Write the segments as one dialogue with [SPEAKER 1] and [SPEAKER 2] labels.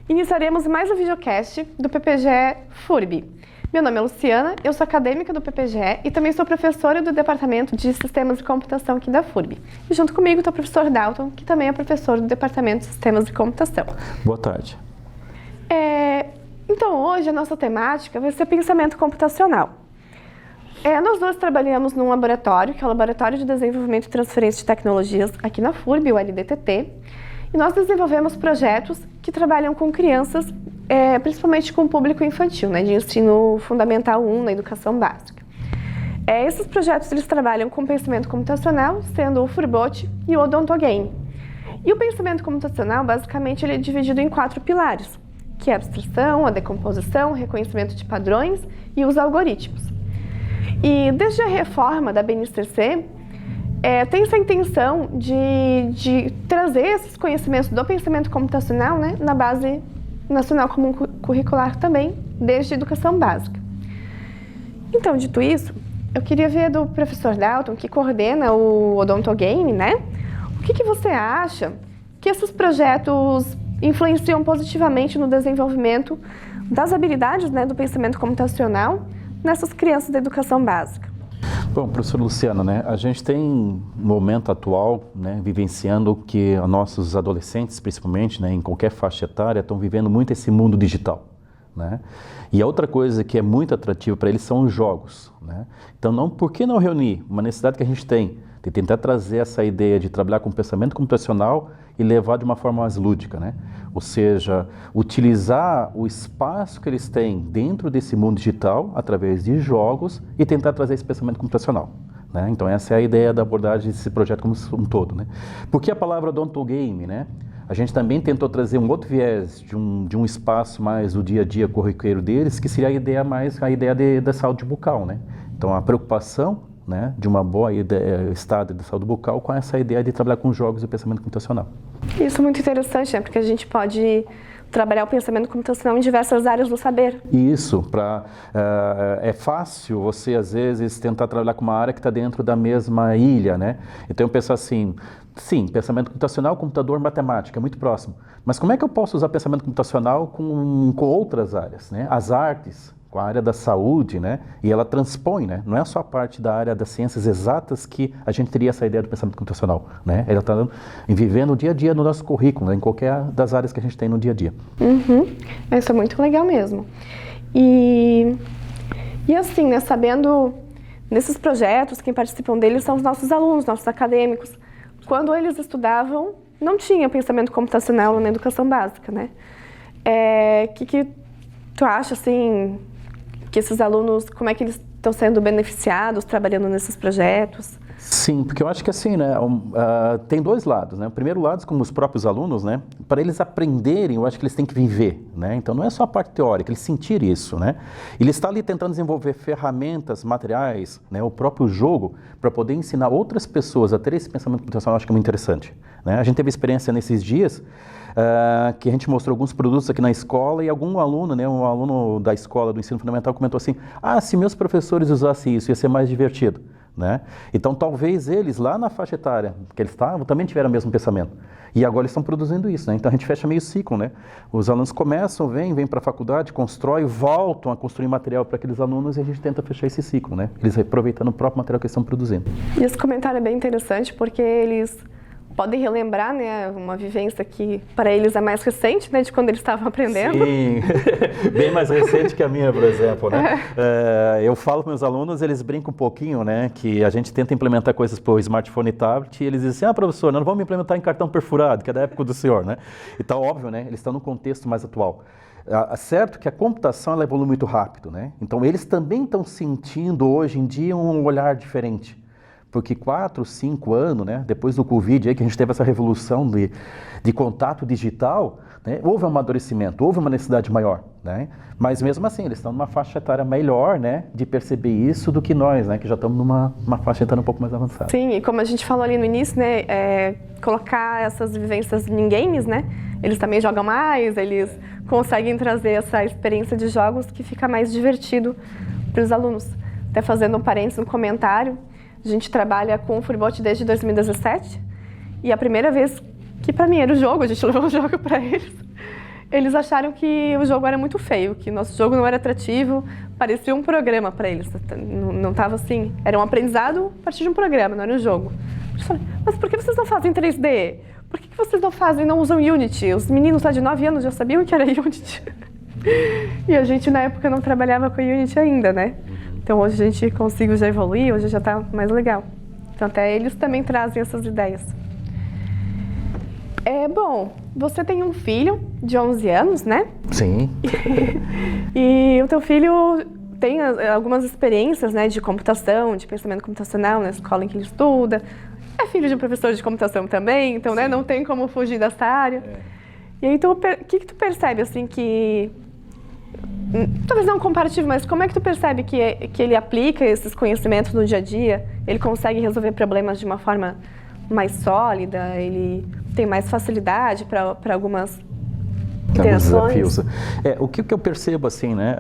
[SPEAKER 1] Iniciaremos mais um videocast do PPGE FURB. Meu nome é Luciana, eu sou acadêmica do PPGE e também sou professora do Departamento de Sistemas de Computação aqui da FURB. E junto comigo está o professor Dalton, que também é professor do Departamento de Sistemas de Computação.
[SPEAKER 2] Boa tarde.
[SPEAKER 1] Então hoje a nossa temática vai ser pensamento computacional. Nós dois trabalhamos num laboratório, que é o Laboratório de Desenvolvimento e Transferência de Tecnologias aqui na FURB, o LDTT, e nós desenvolvemos projetos que trabalham com crianças, principalmente com o público infantil, né, de ensino fundamental 1 na educação básica. Esses projetos eles trabalham com pensamento computacional, sendo o FURBOT e o Odontogame. E o pensamento computacional, basicamente, ele é dividido em 4 pilares, que é a abstração, a decomposição, o reconhecimento de padrões e os algoritmos. E desde a reforma da BNCC, tem essa intenção de trazer esses conhecimentos do pensamento computacional, né, na base nacional comum curricular também, desde a educação básica. Então, dito isso, eu queria ver do professor Dalton, que coordena o Odontogame, né, o que você acha que esses projetos influenciam positivamente no desenvolvimento das habilidades, né, do pensamento computacional nessas crianças da educação básica?
[SPEAKER 2] Bom, professor Luciano, né, a gente tem no momento atual, né, vivenciando que nossos adolescentes, principalmente, né, em qualquer faixa etária, estão vivendo muito esse mundo digital, né? E a outra coisa que é muito atrativa para eles são os jogos, né? Então, por que não reunir uma necessidade que a gente tem de tentar trazer essa ideia de trabalhar com pensamento computacional e levar de uma forma mais lúdica, né? Ou seja, utilizar o espaço que eles têm dentro desse mundo digital através de jogos e tentar trazer esse pensamento computacional, né? Então essa é a ideia da abordagem desse projeto como um todo, né? Por que a palavra odontogame, né? A gente também tentou trazer um outro viés de um espaço mais do dia a dia corriqueiro deles, que seria a ideia da saúde bucal, né? Então a preocupação, né, de uma boa estado de saúde bucal com essa ideia de trabalhar com jogos e pensamento computacional.
[SPEAKER 1] Isso é muito interessante, né, porque a gente pode trabalhar o pensamento computacional em diversas áreas do saber.
[SPEAKER 2] Isso, é fácil você, às vezes, tentar trabalhar com uma área que está dentro da mesma ilha, né? Então, eu penso assim, sim, pensamento computacional, computador, matemática, é muito próximo. Mas como é que eu posso usar pensamento computacional com outras áreas, né? As artes, com a área da saúde, né? E ela transpõe, né? Não é só a parte da área das ciências exatas que a gente teria essa ideia do pensamento computacional, né? Ela está vivendo o dia a dia no nosso currículo, né? Em qualquer das áreas que a gente tem no dia a dia.
[SPEAKER 1] Isso é muito legal mesmo. E assim, né? Sabendo, nesses projetos, quem participam deles são os nossos alunos, nossos acadêmicos. Quando eles estudavam, não tinha pensamento computacional na educação básica, né? Que tu acha, assim, que esses alunos, como é que eles estão sendo beneficiados trabalhando nesses projetos?
[SPEAKER 2] Sim, porque eu acho que assim, né, tem dois lados, né? O primeiro lado, como os próprios alunos, né, para eles aprenderem, eu acho que eles têm que viver, né? Então não é só a parte teórica, eles sentirem isso, né? Ele está ali tentando desenvolver ferramentas, materiais, né, o próprio jogo, para poder ensinar outras pessoas a ter esse pensamento computacional, eu acho que é muito interessante, né? A gente teve experiência nesses dias, que a gente mostrou alguns produtos aqui na escola e algum aluno, né, um aluno da escola do ensino fundamental comentou assim, se meus professores usassem isso, ia ser mais divertido, né? Então talvez eles lá na faixa etária que eles estavam também tiveram o mesmo pensamento e agora eles estão produzindo isso, né? Então a gente fecha meio ciclo, né? Os alunos começam, vêm para a faculdade, constroem, voltam a construir material para aqueles alunos e a gente tenta fechar esse ciclo, né? Eles aproveitando o próprio material que eles estão produzindo.
[SPEAKER 1] E esse comentário é bem interessante porque eles podem relembrar, né, uma vivência que para eles é mais recente, né, de quando eles estavam aprendendo.
[SPEAKER 2] Sim, bem mais recente que a minha, por exemplo, né? Eu falo para meus alunos, eles brincam um pouquinho, né, que a gente tenta implementar coisas para o smartphone e tablet e eles dizem assim, professor, nós não vamos implementar em cartão perfurado, que é da época do senhor, né? Então, óbvio, né, eles estão num contexto mais atual. Certo que a computação ela evolui muito rápido, né? Então, eles também estão sentindo hoje em dia um olhar diferente. Porque 4, 5 anos, né, depois do Covid, aí, que a gente teve essa revolução de contato digital, né, houve um amadurecimento, houve uma necessidade maior, né? Mas mesmo assim, eles estão numa faixa etária melhor, né, de perceber isso do que nós, né, que já estamos numa faixa etária um pouco mais avançada.
[SPEAKER 1] Sim, e como a gente falou ali no início, né, colocar essas vivências em games, né, eles também jogam mais, eles conseguem trazer essa experiência de jogos que fica mais divertido para os alunos. Até fazendo um parênteses, um comentário, a gente trabalha com o FURBOT desde 2017 e a primeira vez que para mim era o jogo, a gente levou o jogo para eles. Eles acharam que o jogo era muito feio, que nosso jogo não era atrativo, parecia um programa para eles. Não estava assim, era um aprendizado a partir de um programa, não era um jogo. Eu falei, mas por que vocês não fazem 3D? Por que vocês não usam Unity? Os meninos lá de 9 anos já sabiam que era Unity. E a gente na época não trabalhava com Unity ainda, né? Então hoje a gente conseguiu já evoluir, hoje já está mais legal. Então até eles também trazem essas ideias. Bom, você tem um filho de 11 anos, né?
[SPEAKER 2] Sim.
[SPEAKER 1] E o teu filho tem algumas experiências, né, de computação, de pensamento computacional na escola em que ele estuda. É filho de um professor de computação também, então, né, não tem como fugir dessa área. E aí, o que tu percebe, assim, que... Talvez não comparativo, mas como é que tu percebe que ele aplica esses conhecimentos no dia a dia? Ele consegue resolver problemas de uma forma mais sólida? Ele tem mais facilidade para algumas interações?
[SPEAKER 2] Desafios. O que eu percebo, assim, né?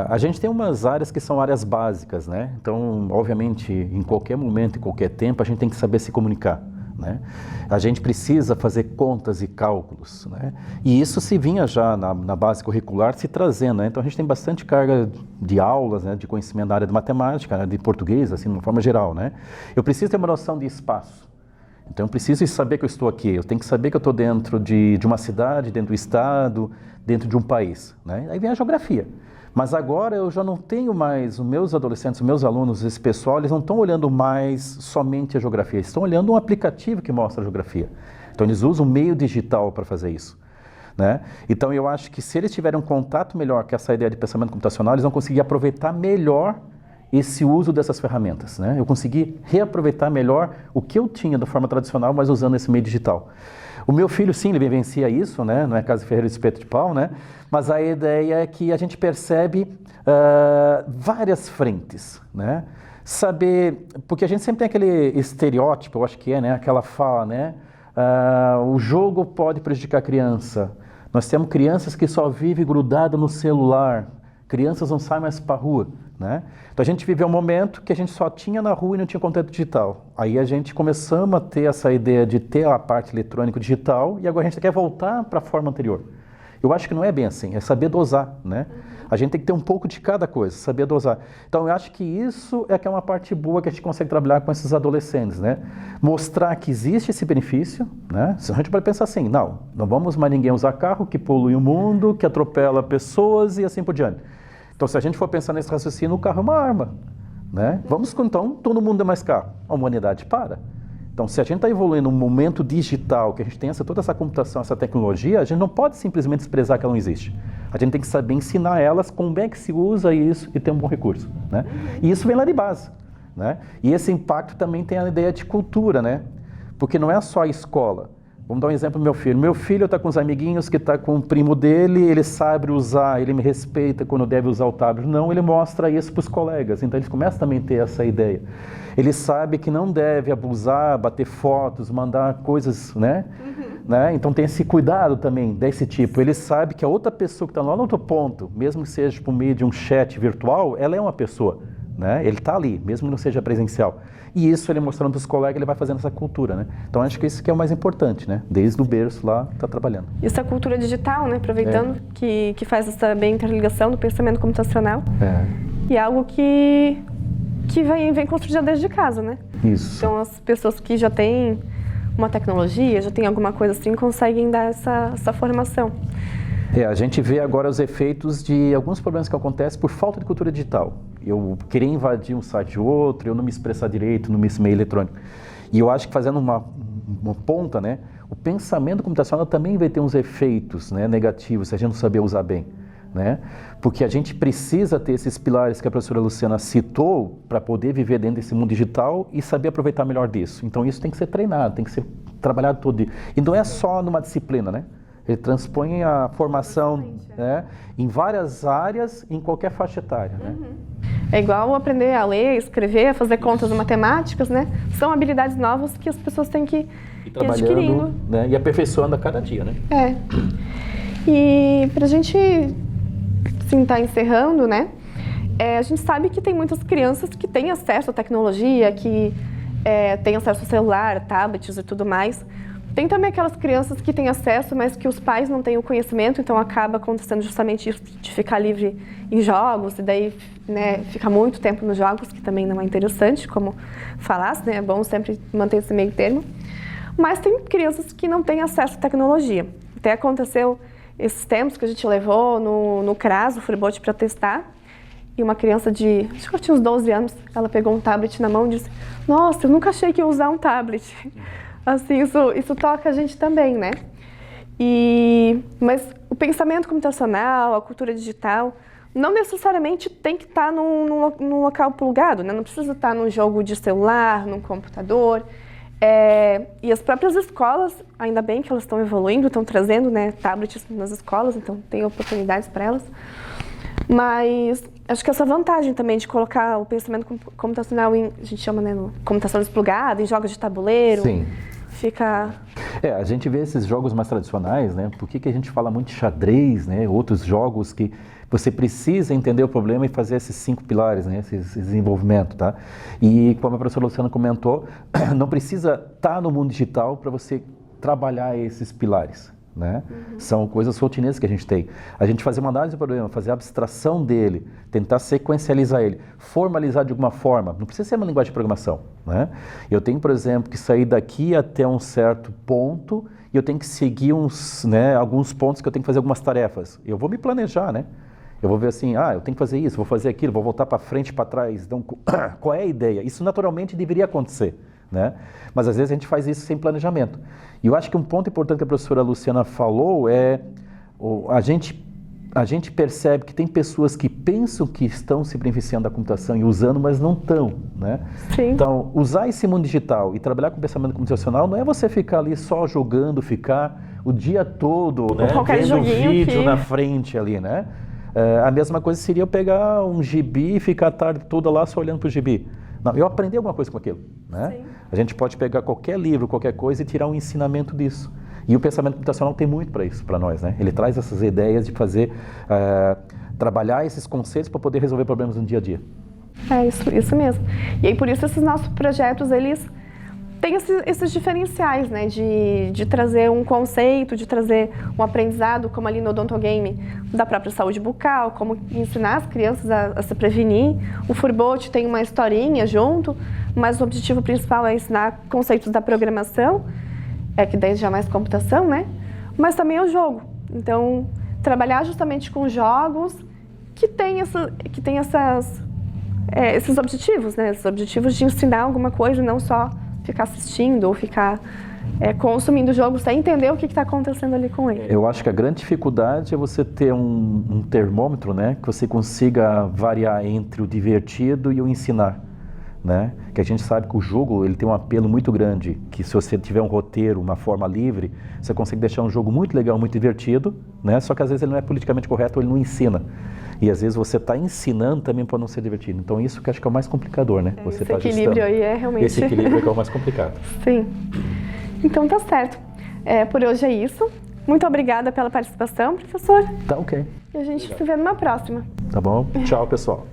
[SPEAKER 2] A gente tem umas áreas que são áreas básicas, né? Então, obviamente, em qualquer momento, em qualquer tempo, a gente tem que saber se comunicar, né? A gente precisa fazer contas e cálculos, né? E isso se vinha já na base curricular se trazendo, né? Então, a gente tem bastante carga de aulas, né? De conhecimento da área de matemática, né? De português, assim, de uma forma geral, né? Eu preciso ter uma noção de espaço. Então, eu preciso saber que eu estou aqui, eu tenho que saber que eu estou dentro de uma cidade, dentro do estado, dentro de um país, né? Aí vem a geografia. Mas agora eu já não tenho mais, os meus adolescentes, os meus alunos, esse pessoal, eles não estão olhando mais somente a geografia, eles estão olhando um aplicativo que mostra a geografia. Então, eles usam o meio digital para fazer isso, né? Então, eu acho que se eles tiverem um contato melhor com essa ideia de pensamento computacional, eles vão conseguir aproveitar melhor esse uso dessas ferramentas, né? Eu consegui reaproveitar melhor o que eu tinha da forma tradicional, mas usando esse meio digital. O meu filho, sim, ele vivencia isso, né? Não é Casa Ferreira de Espeto de Pau, né? Mas a ideia é que a gente percebe várias frentes, né? Saber, porque a gente sempre tem aquele estereótipo, eu acho que né? Aquela fala, né? O jogo pode prejudicar a criança. Nós temos crianças que só vivem grudadas no celular. Crianças não saem mais para a rua, né? Então a gente viveu um momento que a gente só tinha na rua e não tinha conteúdo digital. Aí a gente começamos a ter essa ideia de ter a parte eletrônica digital e agora a gente quer voltar para a forma anterior. Eu acho que não é bem assim, é saber dosar, né? A gente tem que ter um pouco de cada coisa, saber dosar. Então eu acho que isso é que é uma parte boa que a gente consegue trabalhar com esses adolescentes, né? Mostrar que existe esse benefício, né? Se a gente pode pensar assim, não vamos mais ninguém usar carro que polui o mundo, que atropela pessoas e assim por diante. Então, se a gente for pensar nesse raciocínio, o carro é uma arma, né? Então, todo mundo é mais carro. A humanidade para. Então, se a gente está evoluindo num momento digital, que a gente tem toda essa computação, essa tecnologia, a gente não pode simplesmente desprezar que ela não existe. A gente tem que saber ensinar elas como é que se usa isso e ter um bom recurso, né? E isso vem lá de base, né? E esse impacto também tem a ideia de cultura, né? Porque não é só a escola. Vamos dar um exemplo do meu filho. Meu filho está com os amiguinhos, que está com o primo dele, ele sabe usar, ele me respeita quando deve usar o tablet. Não, ele mostra isso para os colegas. Então, eles começam também a ter essa ideia. Ele sabe que não deve abusar, bater fotos, mandar coisas, né? Né? Então, tem esse cuidado também desse tipo. Ele sabe que a outra pessoa que está lá no outro ponto, mesmo que seja por meio de um chat virtual, ela é uma pessoa, né? Ele está ali, mesmo que não seja presencial. E isso ele mostrando para os colegas, ele vai fazendo essa cultura, né? Então, acho que isso que é o mais importante, né? Desde o berço lá, está trabalhando.
[SPEAKER 1] Isso é cultura digital, né? Aproveitando que faz essa bem interligação do pensamento computacional. E é algo que vem construído desde casa, né?
[SPEAKER 2] Isso.
[SPEAKER 1] Então, as pessoas que já têm uma tecnologia, já têm alguma coisa assim, conseguem dar essa formação.
[SPEAKER 2] A gente vê agora os efeitos de alguns problemas que acontecem por falta de cultura digital. Eu querer invadir um site de outro, eu não me expressar direito no meio eletrônico. E eu acho que fazendo uma ponta, né, o pensamento computacional também vai ter uns efeitos, né, negativos, se a gente não saber usar bem, né? Porque a gente precisa ter esses pilares que a professora Luciana citou para poder viver dentro desse mundo digital e saber aproveitar melhor disso. Então isso tem que ser treinado, tem que ser trabalhado todo dia. E não é só numa disciplina, né? Ele transpõe a formação, né, em várias áreas, em qualquer faixa etária, né?
[SPEAKER 1] É igual aprender a ler, escrever, fazer contas matemáticas, né? São habilidades novas que as pessoas têm que ir adquirindo,
[SPEAKER 2] né? E aperfeiçoando a cada dia, né?
[SPEAKER 1] E pra gente, assim, tá encerrando, né? A gente sabe que tem muitas crianças que têm acesso à tecnologia, que têm acesso ao celular, tablets e tudo mais. Tem também aquelas crianças que têm acesso, mas que os pais não têm o conhecimento, então acaba acontecendo justamente isso de ficar livre em jogos, e daí, né, fica muito tempo nos jogos, que também não é interessante, como falasse, né, é bom sempre manter esse meio termo. Mas tem crianças que não têm acesso à tecnologia. Até aconteceu esses tempos que a gente levou no CRAS, o Freebote, para testar, e uma criança de, acho que ela tinha uns 12 anos, ela pegou um tablet na mão e disse: nossa, eu nunca achei que ia usar um tablet. Assim, isso toca a gente também, né? Mas o pensamento computacional, a cultura digital, não necessariamente tem que estar num local plugado, né? Não precisa estar num jogo de celular, num computador. E as próprias escolas, ainda bem que elas estão evoluindo, estão trazendo, né, tablets nas escolas, então tem oportunidades para elas. Mas acho que essa vantagem também de colocar o pensamento computacional a gente chama, né, no computação desplugada, em jogos de tabuleiro.
[SPEAKER 2] Sim.
[SPEAKER 1] Fica...
[SPEAKER 2] A gente vê esses jogos mais tradicionais, né? Por que a gente fala muito de xadrez, né? Outros jogos que você precisa entender o problema e fazer esses 5 pilares, né? Esse desenvolvimento, tá? E como a professora Luciana comentou, não precisa estar no mundo digital para você trabalhar esses pilares, né? São coisas rotineiras que a gente tem. A gente fazer uma análise do problema, fazer a abstração dele, tentar sequencializar ele, formalizar de alguma forma. Não precisa ser uma linguagem de programação, né? Eu tenho, por exemplo, que sair daqui até um certo ponto e eu tenho que seguir alguns pontos que eu tenho que fazer algumas tarefas. Eu vou me planejar, né? Eu vou ver assim, eu tenho que fazer isso, vou fazer aquilo, vou voltar para frente, para trás. Então, qual é a ideia? Isso naturalmente deveria acontecer, né? Mas às vezes a gente faz isso sem planejamento. E eu acho que um ponto importante que a professora Luciana falou a gente percebe que tem pessoas que pensam que estão se beneficiando da computação e usando, mas não estão, né?
[SPEAKER 1] Sim.
[SPEAKER 2] Então, usar esse mundo digital e trabalhar com pensamento computacional não é você ficar ali só jogando, ficar o dia todo, né, vendo vídeo na frente ali, né? A mesma coisa seria eu pegar um gibi e ficar a tarde toda lá só olhando para o gibi. Não, eu aprendi alguma coisa com aquilo, né?
[SPEAKER 1] Sim.
[SPEAKER 2] A gente pode pegar qualquer livro, qualquer coisa e tirar um ensinamento disso. E o pensamento computacional tem muito para isso, para nós, né? Ele traz essas ideias de fazer, trabalhar esses conceitos para poder resolver problemas no dia a dia.
[SPEAKER 1] É isso mesmo. E aí por isso esses nossos projetos, eles têm esses diferenciais, né? De trazer um conceito, de trazer um aprendizado, como ali no Odontogame, da própria saúde bucal, como ensinar as crianças a se prevenir. O Freebote tem uma historinha junto, mas o objetivo principal é ensinar conceitos da programação, que daí já é mais computação, né? Mas também é o jogo. Então, trabalhar justamente com jogos que tem esses objetivos, né? Esses objetivos de ensinar alguma coisa, não só ficar assistindo ou ficar consumindo o jogo sem entender o que está acontecendo ali com ele.
[SPEAKER 2] Eu acho que a grande dificuldade é você ter um termômetro, né? Que você consiga variar entre o divertido e o ensinar, né? Que a gente sabe que o jogo ele tem um apelo muito grande, que se você tiver um roteiro, uma forma livre, você consegue deixar um jogo muito legal, muito divertido, né? Só que às vezes ele não é politicamente correto, ou ele não ensina. E às vezes você está ensinando também para não ser divertido. Então isso que acho que é o mais complicador, né? Você
[SPEAKER 1] esse equilíbrio aí é realmente...
[SPEAKER 2] Esse equilíbrio é que é o mais complicado.
[SPEAKER 1] Sim. Então tá certo. Por hoje é isso. Muito obrigada pela participação, professor.
[SPEAKER 2] Tá ok.
[SPEAKER 1] E a gente se vê numa próxima.
[SPEAKER 2] Tá bom? Tchau, pessoal.